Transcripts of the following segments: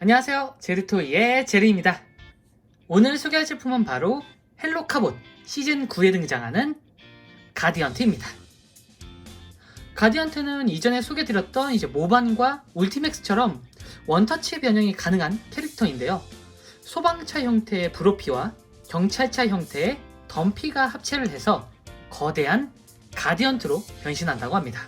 안녕하세요, 제르토이의 제르입니다. 오늘 소개할 제품은 바로 헬로카봇 시즌 9에 등장하는 가디언트입니다. 가디언트는 이전에 소개드렸던 모반과 울티맥스처럼 원터치 변형이 가능한 캐릭터인데요. 소방차 형태의 브로피와 경찰차 형태의 덤피가 합체를 해서 거대한 가디언트로 변신한다고 합니다.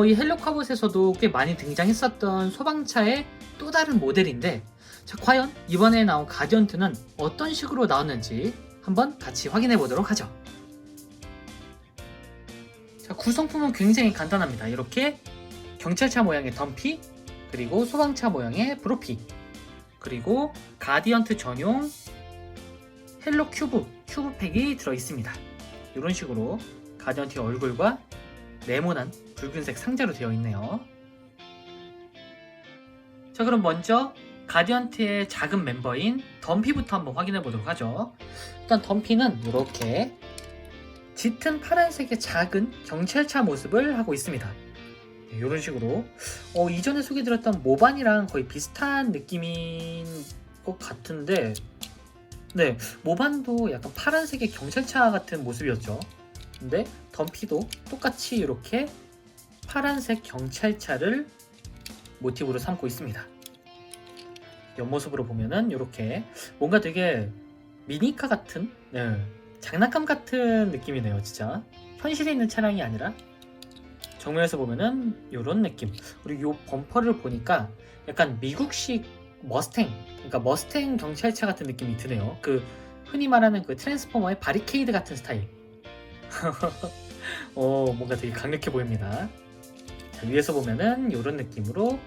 이 헬로카봇에서도 꽤 많이 등장했었던 소방차의 또 다른 모델인데, 자, 과연 이번에 나온 가디언트는 어떤 식으로 나왔는지 한번 같이 확인해 보도록 하죠. 자, 구성품은 굉장히 간단합니다. 이렇게 경찰차 모양의 덤피, 그리고 소방차 모양의 브로피, 그리고 가디언트 전용 헬로 큐브팩이 들어있습니다. 이런 식으로 가디언트의 얼굴과 네모난 붉은색 상자로 되어 있네요. 자, 그럼 먼저 가디언트의 작은 멤버인 덤피부터 한번 확인해 보도록 하죠. 일단 덤피는 이렇게 짙은 파란색의 작은 경찰차 모습을 하고 있습니다. 이런 식으로 이전에 소개드렸던 모반이랑 거의 비슷한 느낌인 것 같은데, 네, 모반도 약간 파란색의 경찰차 같은 모습이었죠. 근데 덤피도 똑같이 이렇게 파란색 경찰차를 모티브로 삼고 있습니다. 옆모습으로 보면은 이렇게 뭔가 되게 미니카 같은, 장난감 같은 느낌이네요. 진짜 현실에 있는 차량이 아니라 정면에서 보면은 이런 느낌. 그리고 이 범퍼를 보니까 약간 미국식 머스탱, 그러니까 머스탱 경찰차 같은 느낌이 드네요. 그 흔히 말하는 그 트랜스포머의 바리케이드 같은 스타일. 뭔가 되게 강력해 보입니다. 자, 위에서 보면은 이런 느낌으로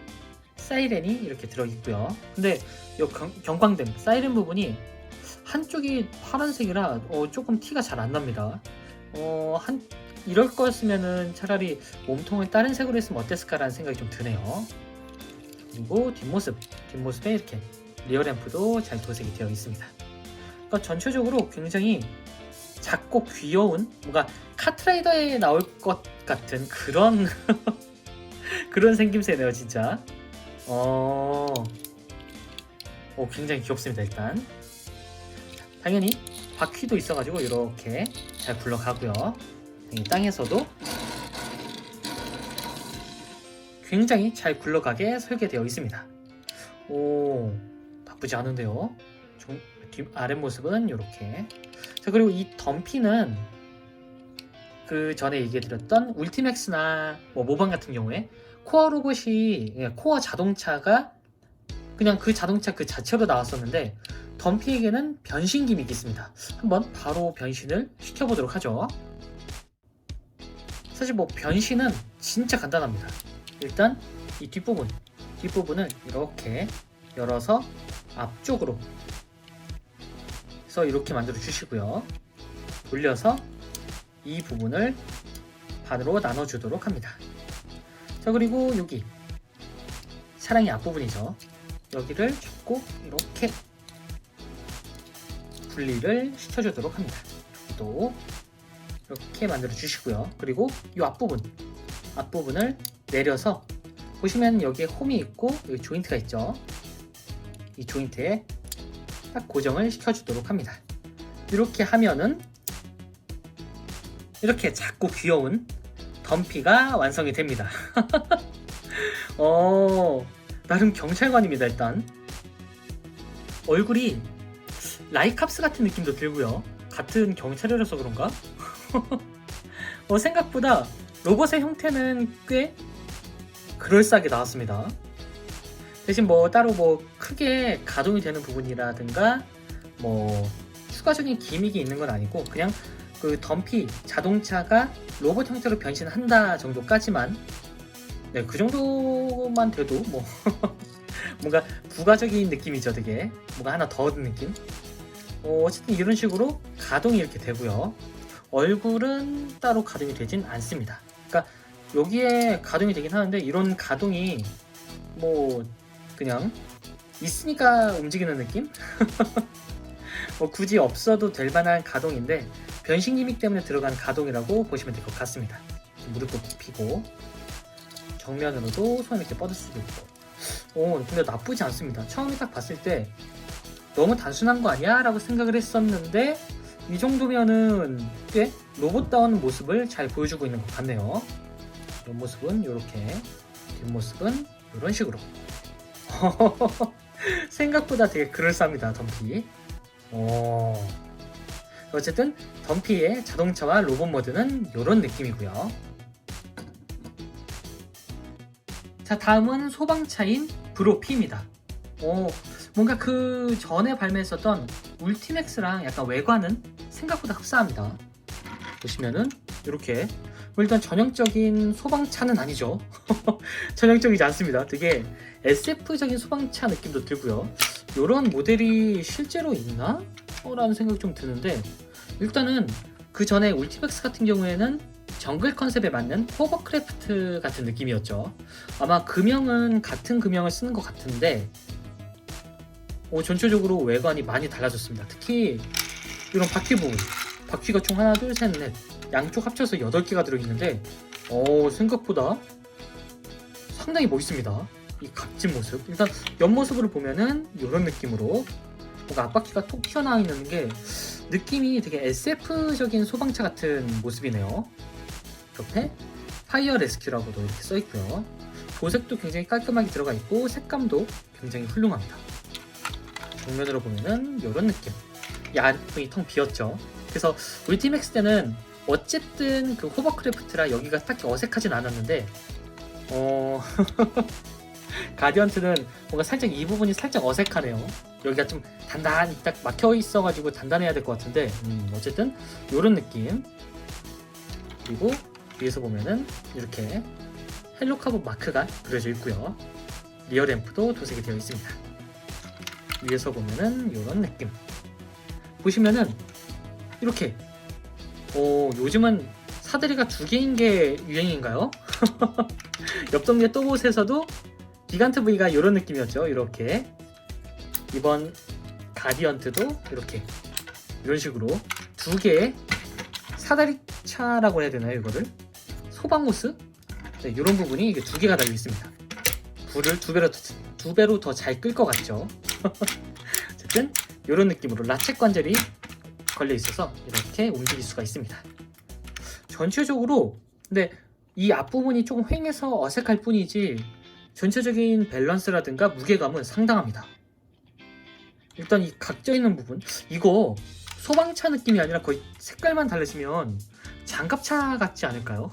사이렌이 이렇게 들어있고요. 근데 이 경광등, 사이렌 부분이 한쪽이 파란색이라 조금 티가 잘 안 납니다. 이럴 거였으면은 차라리 몸통을 다른 색으로 했으면 어땠을까라는 생각이 좀 드네요. 그리고 뒷모습에 이렇게 리어램프도 잘 도색이 되어 있습니다. 그러니까 전체적으로 굉장히 작고 귀여운, 뭔가 카트라이더에 나올 것 같은 그런 그런 생김새네요, 진짜. 굉장히 귀엽습니다. 일단 당연히 바퀴도 있어가지고 이렇게 잘 굴러가고요. 땅에서도 굉장히 잘 굴러가게 설계되어 있습니다. 나쁘지 않은데요. 좀 아랫모습은 이렇게. 자, 그리고 이 덤피는 그 전에 얘기해드렸던 울티맥스나 모반 같은 경우에 코어 로봇이, 코어 자동차가 그냥 그 자동차 그 자체로 나왔었는데, 덤피에게는 변신 기믹이 있습니다. 한번 바로 변신을 시켜보도록 하죠. 사실 변신은 진짜 간단합니다. 일단 이 뒷부분을 이렇게 열어서 앞쪽으로 해서 이렇게 만들어 주시고요. 돌려서 이 부분을 반으로 나눠 주도록 합니다. 자, 그리고 여기 차량의 앞부분이죠. 여기를 잡고 이렇게 분리를 시켜주도록 합니다. 여기도 이렇게 만들어 주시고요. 그리고 이 앞부분을 내려서 보시면 여기에 홈이 있고 여기 조인트가 있죠. 이 조인트에 딱 고정을 시켜주도록 합니다. 이렇게 하면은 이렇게 작고 귀여운 덤피가 완성이 됩니다. 나름 경찰관입니다. 일단 얼굴이 라이캅스 같은 느낌도 들고요. 같은 경찰이라서 그런가? 생각보다 로봇의 형태는 꽤 그럴싸하게 나왔습니다. 대신 따로 크게 가동이 되는 부분이라든가 추가적인 기믹이 있는 건 아니고, 그냥 그 덤피 자동차가 로봇 형태로 변신한다 정도까지만, 그 정도만 돼도 뭔가 부가적인 느낌이죠. 되게 뭔가 하나 더 얻은 느낌. 어쨌든 이런 식으로 가동이 이렇게 되고요. 얼굴은 따로 가동이 되진 않습니다. 그러니까 여기에 가동이 되긴 하는데, 이런 가동이 그냥 있으니까 움직이는 느낌? 굳이 없어도 될 만한 가동인데, 변신 기믹 때문에 들어간 가동이라고 보시면 될 것 같습니다. 무릎도 굽히고 정면으로도 손을 이렇게 뻗을 수도 있고, 근데 나쁘지 않습니다. 처음에 딱 봤을 때 너무 단순한 거 아니야? 라고 생각을 했었는데 이 정도면은 꽤 로봇다운 모습을 잘 보여주고 있는 것 같네요. 옆모습은 이렇게, 뒷모습은 이런 식으로. 생각보다 되게 그럴싸합니다, 덤피. 어쨌든 덤피의 자동차와 로봇 모드는 이런 느낌이고요. 자, 다음은 소방차인 브로피입니다. 뭔가 그 전에 발매했었던 울티맥스랑 약간 외관은 생각보다 흡사합니다. 보시면은 이렇게 일단 전형적인 소방차는 아니죠. 전형적이지 않습니다. 되게 SF적인 소방차 느낌도 들고요. 이런 모델이 실제로 있나? 라는 생각이 좀 드는데, 일단은 그 전에 울티맥스 같은 경우에는 정글 컨셉에 맞는 호버크래프트 같은 느낌이었죠. 아마 금형은 같은 금형을 쓰는 것 같은데 전체적으로 외관이 많이 달라졌습니다. 특히 이런 바퀴 부분, 바퀴가 총 하나, 둘, 셋, 넷, 양쪽 합쳐서 8개가 들어있는데 생각보다 상당히 멋있습니다. 이 각진 모습. 일단 옆모습으로 보면은 이런 느낌으로 뭔가 앞바퀴가 톡 튀어나와 있는 게 느낌이 되게 SF적인 소방차 같은 모습이네요. 옆에 파이어 레스큐라고도 이렇게 써있고요. 도색도 굉장히 깔끔하게 들어가 있고 색감도 굉장히 훌륭합니다. 정면으로 보면은 이런 느낌. 이 안쪽이 텅 비었죠. 그래서 울티맥스 때는 어쨌든 그 호버크래프트라 여기가 딱히 어색하진 않았는데 가디언트는 뭔가 살짝 이 부분이 살짝 어색하네요. 여기가 좀 단단히 딱 막혀 있어가지고 단단해야 될 것 같은데 어쨌든 이런 느낌. 그리고 위에서 보면은 이렇게 헬로카본 마크가 그려져 있고요. 리어 램프도 도색이 되어 있습니다. 위에서 보면은 이런 느낌. 보시면은 이렇게 요즘은 사다리가 2개인 게 유행인가요? 옆 동네 또봇에서도 기간트 V가 이런 느낌이었죠. 이렇게 이번 가디언트도 이렇게 이런 식으로 2개의 사다리차라고 해야 되나요? 이거를 소방호스? 네, 이런 부분이 이게 2개가 달려 있습니다. 불을 2배로 더 잘 끌 것 같죠. 어쨌든 이런 느낌으로 라쳇 관절이 걸려 있어서 이렇게 움직일 수가 있습니다. 전체적으로 근데 이 앞부분이 조금 휑해서 어색할 뿐이지 전체적인 밸런스라든가 무게감은 상당합니다. 일단 이 각져 있는 부분, 이거 소방차 느낌이 아니라 거의 색깔만 달라지면 장갑차 같지 않을까요?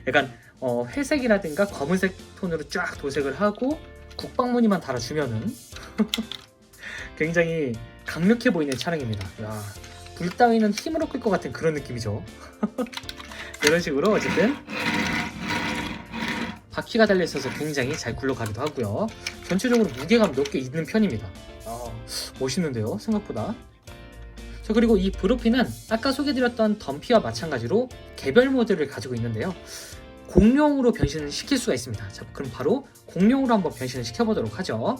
약간 회색이라든가 검은색 톤으로 쫙 도색을 하고 국방무늬만 달아주면은 굉장히 강력해 보이는 차량입니다. 야, 불 따위는 힘으로 끌 것 같은 그런 느낌이죠. 이런 식으로 어쨌든 바퀴가 달려있어서 굉장히 잘 굴러가기도 하고요. 전체적으로 무게감 몇 개 있는 편입니다. 멋있는데요, 생각보다. 자, 그리고 이 브로피는 아까 소개드렸던 덤피와 마찬가지로 개별 모드를 가지고 있는데요. 공룡으로 변신을 시킬 수가 있습니다. 자, 그럼 바로 공룡으로 한번 변신을 시켜보도록 하죠.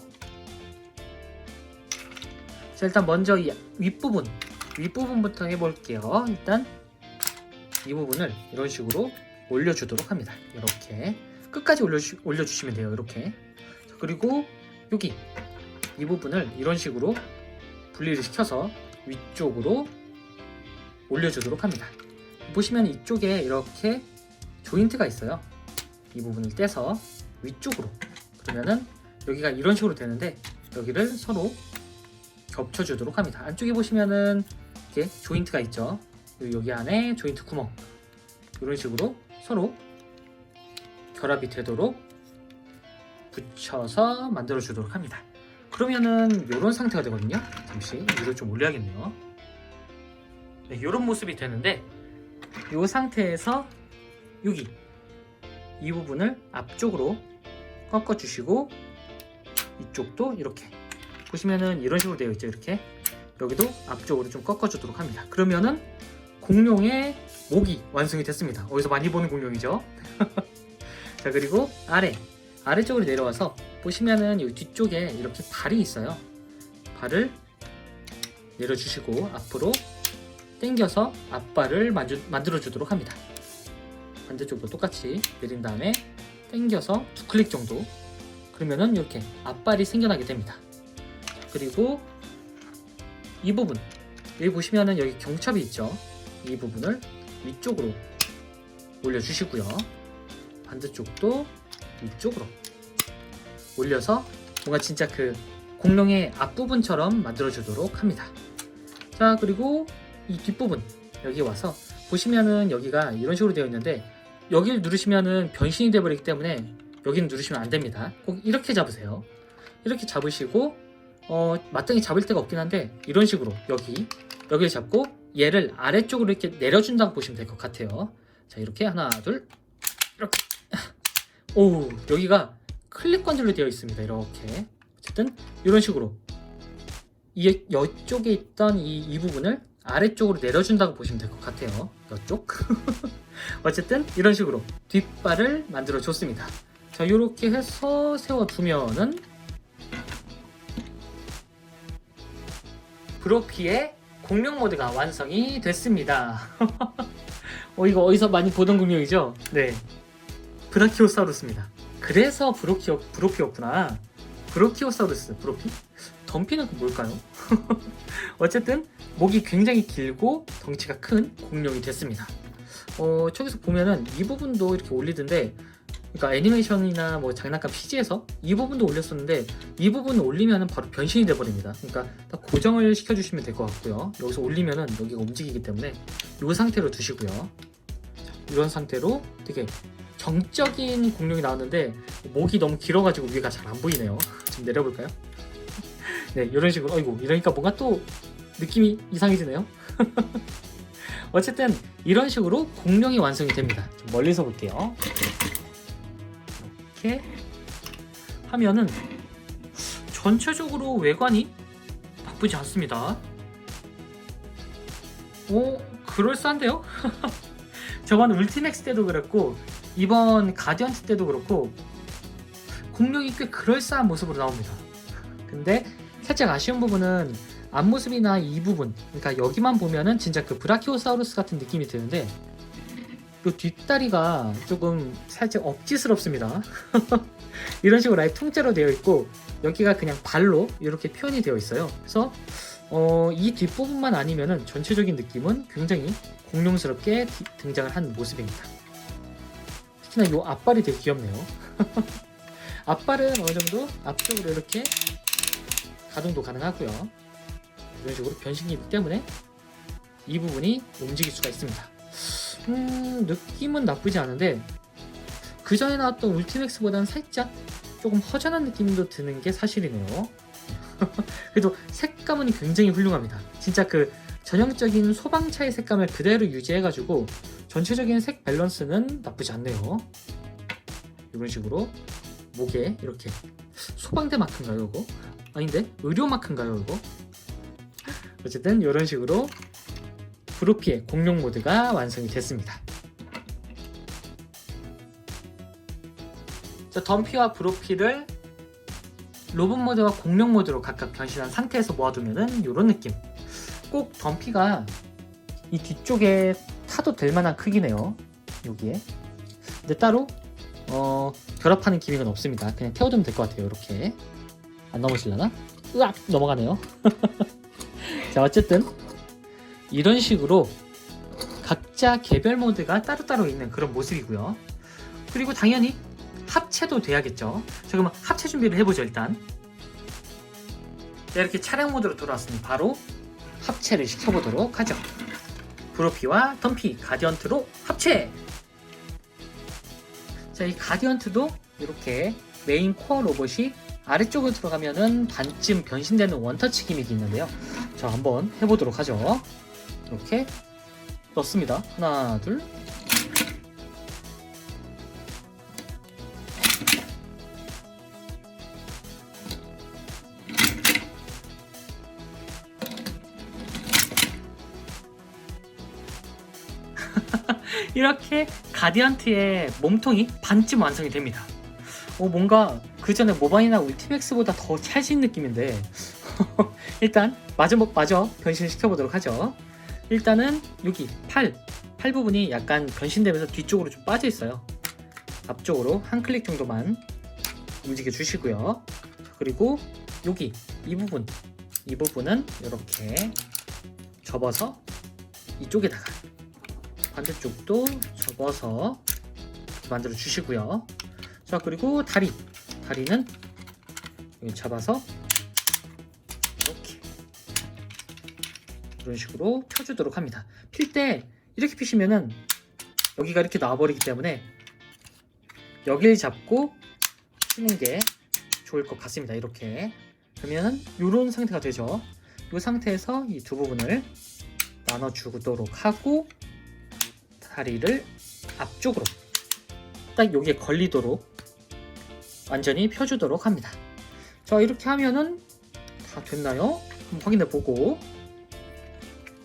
자, 일단 먼저 이 윗부분부터 해볼게요. 일단 이 부분을 이런 식으로 올려주도록 합니다. 이렇게 끝까지 올려주시면 돼요. 이렇게. 자, 그리고 여기 이 부분을 이런 식으로 분리를 시켜서 위쪽으로 올려주도록 합니다. 보시면 이쪽에 이렇게 조인트가 있어요. 이 부분을 떼서 위쪽으로, 그러면은 여기가 이런 식으로 되는데 여기를 서로 겹쳐주도록 합니다. 안쪽에 보시면은 이렇게 조인트가 있죠. 여기 안에 조인트 구멍, 이런 식으로 서로 결합이 되도록 붙여서 만들어 주도록 합니다. 그러면은 이런 상태가 되거든요. 잠시 위로 좀 올려야겠네요. 네, 이런 모습이 되는데 이 상태에서 여기 이 부분을 앞쪽으로 꺾어 주시고 이쪽도 이렇게 보시면은 이런 식으로 되어 있죠. 이렇게 여기도 앞쪽으로 좀 꺾어 주도록 합니다. 그러면은 공룡의 목이 완성이 됐습니다. 어디서 많이 보는 공룡이죠. 자, 그리고 아래쪽으로 내려와서 보시면은 여기 뒤쪽에 이렇게 발이 있어요. 발을 내려주시고 앞으로 당겨서 앞발을 만들어 주도록 합니다. 반대쪽도 똑같이 내린 다음에 당겨서 2클릭 정도 그러면은 이렇게 앞발이 생겨나게 됩니다. 그리고 이 부분, 여기 보시면은 여기 경첩이 있죠. 이 부분을 위쪽으로 올려주시고요. 반대쪽도 위쪽으로 올려서 뭔가 진짜 그 공룡의 앞부분처럼 만들어주도록 합니다. 자, 그리고 이 뒷부분 여기 와서 보시면은 여기가 이런 식으로 되어 있는데 여기를 누르시면은 변신이 되어버리기 때문에 여기는 누르시면 안 됩니다. 꼭 이렇게 잡으세요. 이렇게 잡으시고 마땅히 잡을 데가 없긴 한데 이런 식으로 여기를 잡고 얘를 아래쪽으로 이렇게 내려준다고 보시면 될 것 같아요. 자, 이렇게 하나 둘 이렇게 오, 여기가 클립 관절로 되어 있습니다. 이렇게 어쨌든 이런 식으로 이쪽에 있던 이 부분을 아래쪽으로 내려준다고 보시면 될 것 같아요. 이쪽 어쨌든 이런 식으로 뒷발을 만들어 줬습니다. 자, 이렇게 해서 세워두면은 브로피의 공룡 모드가 완성이 됐습니다. 이거 어디서 많이 보던 공룡이죠? 네, 브라키오사우루스입니다. 그래서 브로피였구나. 브로키오사우루스, 브로피? 덤피는 뭘까요? 어쨌든 목이 굉장히 길고 덩치가 큰 공룡이 됐습니다. 저기서 보면은 이 부분도 이렇게 올리던데, 그러니까 애니메이션이나 뭐 장난감 CG에서 이 부분도 올렸었는데 이 부분을 올리면은 바로 변신이 돼버립니다. 그러니까 딱 고정을 시켜주시면 될 것 같고요. 여기서 올리면은 여기가 움직이기 때문에 이 상태로 두시고요. 이런 상태로 되게 정적인 공룡이 나왔는데 목이 너무 길어가지고 위가 잘 안 보이네요. 좀 내려볼까요? 네, 이런 식으로. 이러니까 뭔가 또 느낌이 이상해지네요. 어쨌든 이런 식으로 공룡이 완성이 됩니다. 좀 멀리서 볼게요. 이렇게 하면은 전체적으로 외관이 나쁘지 않습니다. 그럴싸한데요? 저번 울티맥스 때도 그랬고 이번 가디언트 때도 그렇고 공룡이 꽤 그럴싸한 모습으로 나옵니다. 근데 살짝 아쉬운 부분은 앞모습이나 이 부분, 그러니까 여기만 보면은 진짜 그 브라키오사우루스 같은 느낌이 드는데 이 뒷다리가 조금 살짝 억지스럽습니다. 이런 식으로 아예 통째로 되어 있고 여기가 그냥 발로 이렇게 표현이 되어 있어요. 그래서 이 뒷부분만 아니면은 전체적인 느낌은 굉장히 공룡스럽게 등장을 한 모습입니다. 특히나 이 앞발이 되게 귀엽네요. 앞발은 어느 정도 앞쪽으로 이렇게 가동도 가능하고요. 이런 식으로 변신기이기 때문에 이 부분이 움직일 수가 있습니다. 느낌은 나쁘지 않은데 그 전에 나왔던 울티맥스보다는 살짝 조금 허전한 느낌도 드는 게 사실이네요. 그래도 색감은 굉장히 훌륭합니다. 진짜 그 전형적인 소방차의 색감을 그대로 유지해가지고 전체적인 색 밸런스는 나쁘지 않네요. 이런 식으로 목에 이렇게 소방대 마크인가요 이거? 아닌데? 의료 마크인가요 이거? 어쨌든 이런 식으로 브로피의 공룡 모드가 완성이 됐습니다. 자, 덤피와 브로피를 로봇 모드와 공룡 모드로 각각 변신한 상태에서 모아두면은 이런 느낌. 꼭 덤피가 이 뒤쪽에 타도 될 만한 크기네요. 여기에. 근데 따로 결합하는 기믹은 없습니다. 그냥 태워두면 될 것 같아요. 이렇게. 안 넘어지려나? 으악! 넘어가네요. 자, 어쨌든 이런 식으로 각자 개별 모드가 따로따로 있는 그런 모습이고요. 그리고 당연히 합체도 돼야겠죠. 자, 그러면 합체 준비를 해보죠. 일단 자, 이렇게 차량 모드로 돌아왔으니 바로 합체를 시켜보도록 하죠. 브로피와 덤피, 가디언트로 합체! 자, 이 가디언트도 이렇게 메인 코어 로봇이 아래쪽으로 들어가면은 반쯤 변신되는 원터치 기믹이 있는데요. 자, 한번 해보도록 하죠. 이렇게 넣습니다. 하나, 둘. 이렇게 가디언트의 몸통이 반쯤 완성이 됩니다. 뭔가 그 전에 모바이나 울티맥스보다 더 찰진 느낌인데 일단 마저 변신시켜보도록 하죠. 일단은 여기 팔 부분이 약간 변신되면서 뒤쪽으로 좀 빠져 있어요. 앞쪽으로 한 클릭 정도만 움직여 주시고요. 그리고 여기 이 부분은 이렇게 접어서 이쪽에다가 반대쪽도 접어서 만들어 주시고요. 자, 그리고 다리는 여기 잡아서 이렇게 이런 식으로 펴주도록 합니다. 필 때 이렇게 피시면은 여기가 이렇게 나와버리기 때문에 여기를 잡고 피는 게 좋을 것 같습니다. 이렇게 그러면은 이런 상태가 되죠. 이 상태에서 이 두 부분을 나눠주도록 하고 다리를 앞쪽으로 딱 여기에 걸리도록 완전히 펴주도록 합니다. 자, 이렇게 하면은 다 됐나요? 한번 확인해 보고,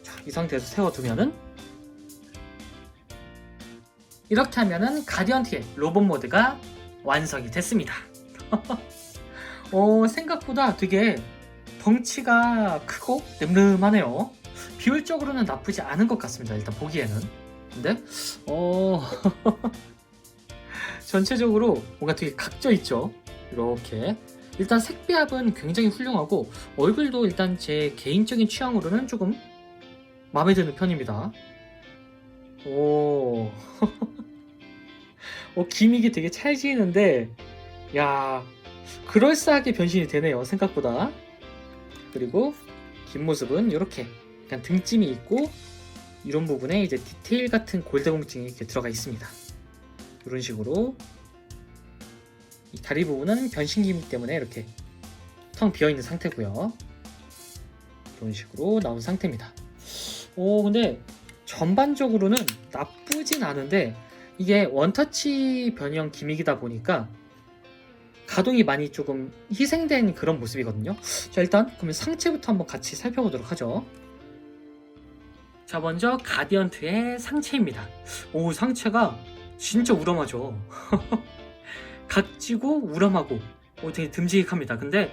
자, 이 상태에서 세워두면은 이렇게 하면은 가디언트의 로봇 모드가 완성이 됐습니다. 생각보다 되게 덩치가 크고 늠름하네요. 비율적으로는 나쁘지 않은 것 같습니다. 일단 보기에는. 근데 전체적으로 뭔가 되게 각져 있죠. 이렇게 일단 색배합은 굉장히 훌륭하고 얼굴도 일단 제 개인적인 취향으로는 조금 마음에 드는 편입니다. 기믹이 되게 찰지는데, 야, 그럴싸하게 변신이 되네요, 생각보다. 그리고 뒷모습은 이렇게 약간 등짐이 있고 이런 부분에 이제 디테일 같은 골드공증이 이렇게 들어가 있습니다. 이런 식으로 이 다리 부분은 변신 기믹 때문에 이렇게 텅 비어있는 상태고요. 이런 식으로 나온 상태입니다. 근데 전반적으로는 나쁘진 않은데 이게 원터치 변형 기믹이다 보니까 가동이 많이 조금 희생된 그런 모습이거든요. 자, 일단 그러면 상체부터 한번 같이 살펴보도록 하죠. 자, 먼저 가디언트의 상체입니다. 상체가 진짜 우람하죠. 각지고 우람하고 되게 듬직합니다. 근데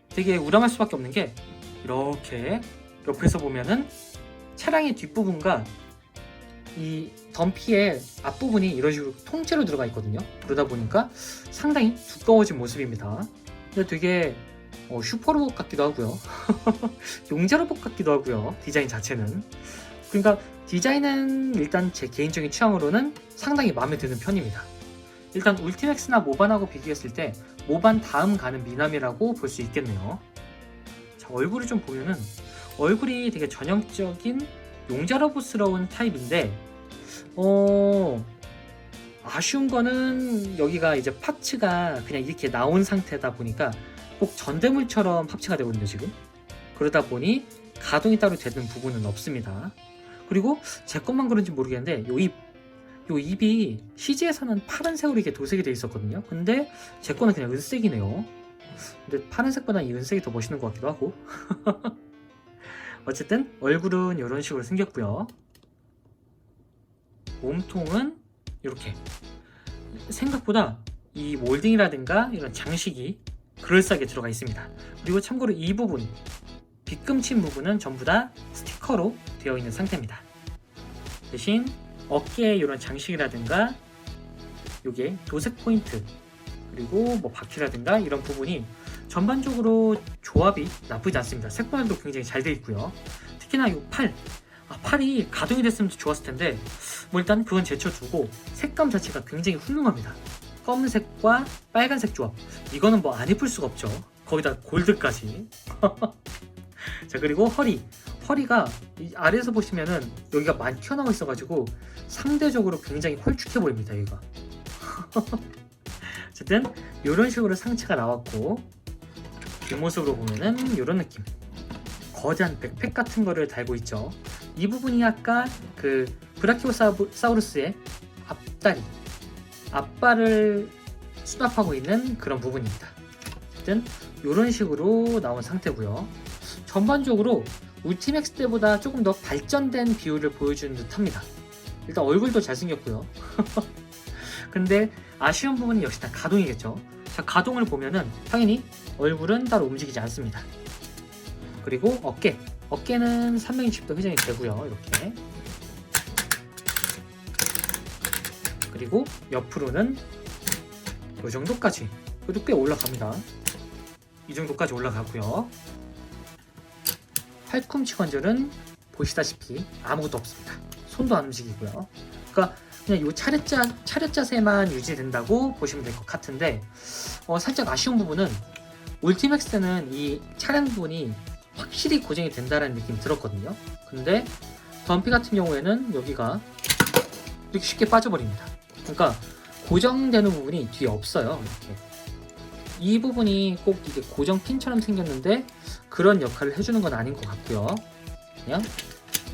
되게 우람할 수밖에 없는 게 이렇게 옆에서 보면은 차량의 뒷부분과 이 덤피의 앞부분이 이런 식으로 통째로 들어가 있거든요. 그러다 보니까 상당히 두꺼워진 모습입니다. 근데 되게 슈퍼로봇 같기도 하고요. 용자로봇 같기도 하고요. 디자인 자체는. 그러니까 디자인은 일단 제 개인적인 취향으로는 상당히 마음에 드는 편입니다. 일단 울티맥스나 모반하고 비교했을 때 모반 다음 가는 미남이라고 볼 수 있겠네요. 자, 얼굴을 좀 보면은 얼굴이 되게 전형적인 용자로봇스러운 타입인데 아쉬운 거는 여기가 이제 파츠가 그냥 이렇게 나온 상태다 보니까 꼭 전대물처럼 합체가 되거든요, 지금. 그러다 보니 가동이 따로 되는 부분은 없습니다. 그리고 제 것만 그런지 모르겠는데 요 입이 CG에서는 파란색으로 이렇게 도색이 되어 있었거든요. 근데 제 거는 그냥 은색이네요. 근데 파란색보다 이 은색이 더 멋있는 것 같기도 하고. 어쨌든 얼굴은 이런 식으로 생겼고요. 몸통은 이렇게 생각보다 이 몰딩이라든가 이런 장식이 그럴싸하게 들어가 있습니다. 그리고 참고로 이 부분, 빗금친 부분은 전부 다 스티커로 되어 있는 상태입니다. 대신 어깨에 이런 장식이라든가 요게 도색 포인트 그리고 뭐 바퀴라든가 이런 부분이 전반적으로 조합이 나쁘지 않습니다. 색깔도 굉장히 잘 되어 있고요. 특히나 이 팔이 가동이 됐으면 좋았을 텐데 뭐 일단 그건 제쳐두고 색감 자체가 굉장히 훌륭합니다. 검은색과 빨간색 조합, 이거는 뭐 안 예쁠 수가 없죠. 거기다 골드까지. 자, 그리고 허리가 이 아래에서 보시면은 여기가 많이 튀어나와 있어가지고 상대적으로 굉장히 홀쭉해 보입니다. 여기가. 어쨌든 이런 식으로 상체가 나왔고 뒷모습으로 보면은 이런 느낌, 거대한 백팩 같은 거를 달고 있죠. 이 부분이 아까 그 브라키오사우루스의 앞발을 수납하고 있는 그런 부분입니다. 어쨌든 이런 식으로 나온 상태고요. 전반적으로 울티맥스 때보다 조금 더 발전된 비율을 보여주는 듯 합니다. 일단 얼굴도 잘생겼고요. 근데 아쉬운 부분은 역시 다 가동이겠죠. 자, 가동을 보면은 당연히 얼굴은 따로 움직이지 않습니다. 그리고 어깨는 360도 회전이 되고요. 이렇게. 그리고 옆으로는 이 정도까지 그래도 꽤 올라갑니다. 이 정도까지 올라가고요. 팔꿈치 관절은 보시다시피 아무것도 없습니다. 손도 안 움직이고요. 그러니까 그냥 이 차렷 자세만 유지된다고 보시면 될 것 같은데, 살짝 아쉬운 부분은 울티맥스는 이 차량 부분이 확실히 고정이 된다는 느낌이 들었거든요. 근데 덤피 같은 경우에는 여기가 이렇게 쉽게 빠져버립니다. 그러니까 고정되는 부분이 뒤에 없어요. 이렇게 이 부분이 꼭 이게 고정 핀처럼 생겼는데 그런 역할을 해주는 건 아닌 것 같고요. 그냥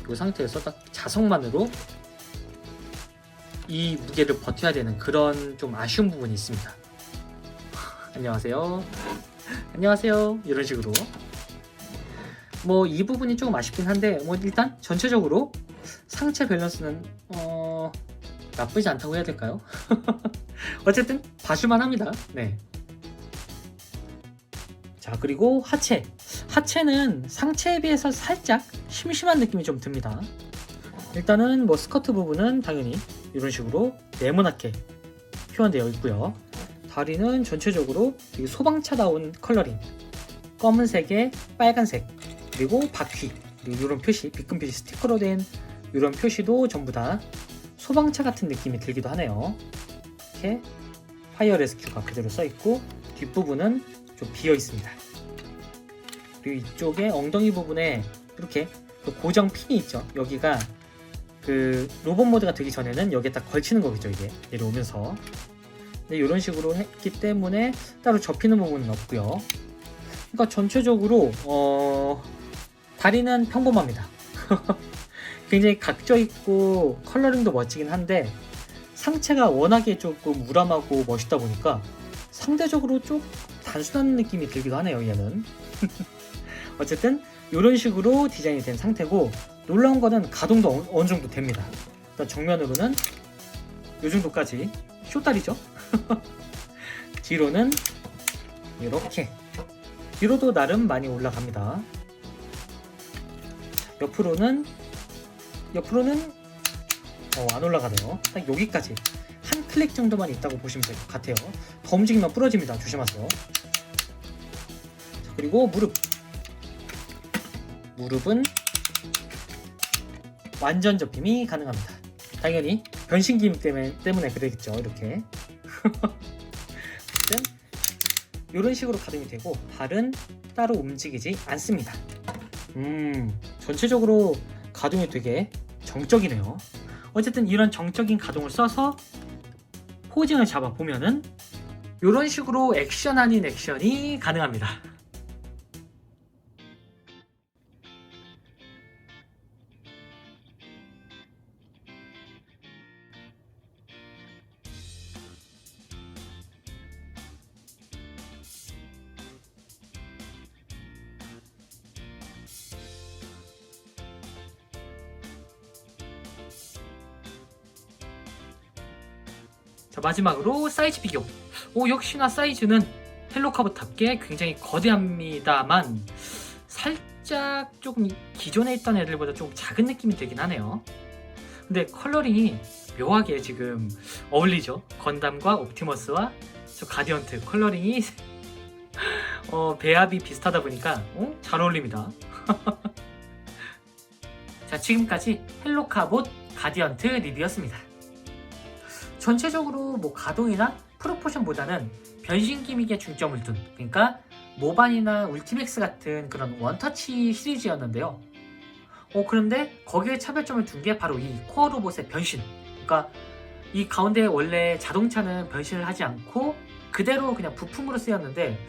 이 상태에서 딱 자석만으로 이 무게를 버텨야 되는 그런 좀 아쉬운 부분이 있습니다. 안녕하세요. 안녕하세요. 이런 식으로 뭐 이 부분이 조금 아쉽긴 한데, 뭐 일단 전체적으로 상체 밸런스는 나쁘지 않다고 해야 될까요? 어쨌든 봐줄만 합니다. 네. 자, 그리고 하체는 상체에 비해서 살짝 심심한 느낌이 좀 듭니다. 일단은 뭐 스커트 부분은 당연히 이런 식으로 네모나게 표현되어 있고요. 다리는 전체적으로 되게 소방차다운 컬러링, 검은색에 빨간색, 그리고 바퀴, 그리고 이런 표시, 빗금 표시 스티커로 된 이런 표시도 전부 다 소방차 같은 느낌이 들기도 하네요. 이렇게 파이어 레스큐가 그대로 써있고, 뒷부분은 좀 비어 있습니다. 그리고 이쪽에 엉덩이 부분에 이렇게 그 고정 핀이 있죠. 여기가 그 로봇 모드가 되기 전에는 여기에 딱 걸치는 거겠죠. 이게 내려오면서. 근데 이런 식으로 했기 때문에 따로 접히는 부분은 없고요. 그러니까 전체적으로 다리는 평범합니다. 굉장히 각져 있고 컬러링도 멋지긴 한데, 상체가 워낙에 조금 우람하고 멋있다 보니까 상대적으로 좀 단순한 느낌이 들기도 하네요, 얘는. 어쨌든 이런 식으로 디자인이 된 상태고, 놀라운 거는 가동도 어느 정도 됩니다. 일단 정면으로는 이 정도까지 쇼다리죠. 뒤로는 이렇게, 뒤로도 나름 많이 올라갑니다. 옆으로는 안 올라가네요. 딱 여기까지 한 클릭 정도만 있다고 보시면 될 것 같아요. 더 움직이면 부러집니다. 조심하세요. 자, 그리고 무릎은 완전 접힘이 가능합니다. 당연히 변신기임 때문에 그러겠죠. 이렇게. 어쨌든 이런 식으로 가동이 되고, 발은 따로 움직이지 않습니다. 전체적으로 가동이 되게 정적이네요. 어쨌든 이런 정적인 가동을 써서 포징을 잡아 보면은 이런 식으로 액션 아닌 액션이 가능합니다. 자, 마지막으로 사이즈 비교. 역시나 사이즈는 헬로카보답게 굉장히 거대합니다만 살짝 조금 기존에 있던 애들보다 좀 작은 느낌이 들긴 하네요. 근데 컬러링이 묘하게 지금 어울리죠. 건담과 옵티머스와 저 가디언트 컬러링이 배합이 비슷하다 보니까 잘 어울립니다. 자, 지금까지 헬로카봇 가디언트 리뷰였습니다. 전체적으로 뭐 가동이나 프로포션보다는 변신 기믹에 중점을 둔, 그러니까 모반이나 울티맥스 같은 그런 원터치 시리즈였는데요. 그런데 거기에 차별점을 둔 게 바로 이 코어 로봇의 변신. 그러니까 이 가운데 원래 자동차는 변신을 하지 않고 그대로 그냥 부품으로 쓰였는데,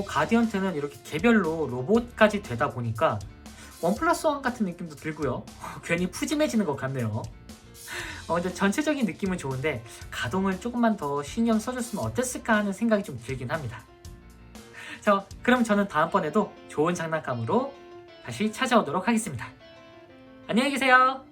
가디언트는 이렇게 개별로 로봇까지 되다 보니까 1+1 같은 느낌도 들고요. 괜히 푸짐해지는 것 같네요. 근데 전체적인 느낌은 좋은데 가동을 조금만 더 신경 써줬으면 어땠을까 하는 생각이 좀 들긴 합니다. 자, 그럼 저는 다음번에도 좋은 장난감으로 다시 찾아오도록 하겠습니다. 안녕히 계세요.